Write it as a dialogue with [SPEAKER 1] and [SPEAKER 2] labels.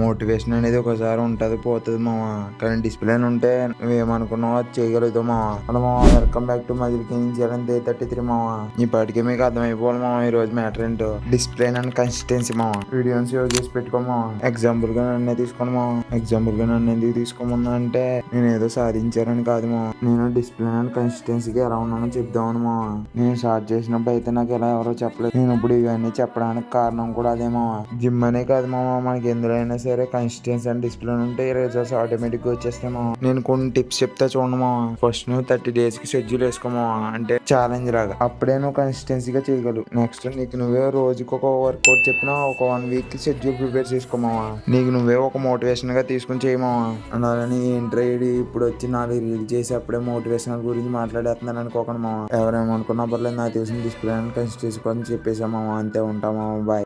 [SPEAKER 1] Motivation అనేది ఒకసారి ఉంటది పోతుంది మామ. కానీ డిసిప్లిన్ ఉంటే నువ్వేమనుకున్నావు అది చేయగలుగుతావు మామ. హలో మామ, welcome back to muscle king 33 మామ. ఈ పాటికి మీకు అర్థమైపోవాలి మామ ఈ రోజు మ్యాటర్ ఏంటో. డిసిప్లిన్ అండ్ కన్సిస్టెన్సీ మామ. వీడియోని సేవ్ చేసి పెట్టుకో మామ. ఎగ్జాంపుల్ గా నన్నే తీసుకోండి మామ. ఎగ్జాంపుల్ గా నన్ను ఎందుకు తీసుకోమన్నా అంటే నేను ఏదో సాధించారని కాదు మామ. నేను డిసిప్లిన్ అండ్ కన్సిస్టెన్సీకి ఎలా ఉన్నానో చెప్దామని మామ. నేను స్టార్ట్ చేసినప్పుడు అయితే నాకు ఎలా ఎవరో చెప్పలేదు. నేను ఇప్పుడు ఇవన్నీ చెప్పడానికి కారణం కూడా అదే మామ. జిమ్ అనే కాదు మామ, మనకి ఎందులో అయినా సరే కన్సిస్టెన్సీ అండ్ డిసిప్లిన్ ఉంటే రిజల్ట్స్ ఆటోమేటిక్ గా వచ్చేస్తాయి మామ. నేను కొన్ని టిప్స్ చెప్తా చూడండి మామ. ఫస్ట్ నువ్వు 30 days కి షెడ్యూల్ వేసుకో మామ. అంటే ఛాలెంజ్ లాగా. అప్పుడే నువ్వు కన్సిస్టెన్సీగా చేయగలవు. నెక్స్ట్ నీకు నువ్వే రోజుకి ఒక వర్కౌట్ చెప్పినా ఒక 1 week కి షెడ్యూల్ ప్రిపేర్ చేసుకో మామ. నీకు నువ్వే ఒక మోటివేషన్ గా తీసుకుని చేయి మామ. అలానే ఏంట్రైడ్ ఇప్పుడు వచ్చి 4 రీల్ చేసి అప్పుడే మోటివేషనల్ గురించి మాట్లాడేస్తున్నాను అనుకోకండి మామ. ఎవరేమనుకున్నా పర్లేదు, నాకు తెలిసిన డిసిప్లిన్ అండ్ కన్సిస్టెన్సీ కోసం చెప్పేసా మామ. అంతే, ఉంటా మామ. బాయ్.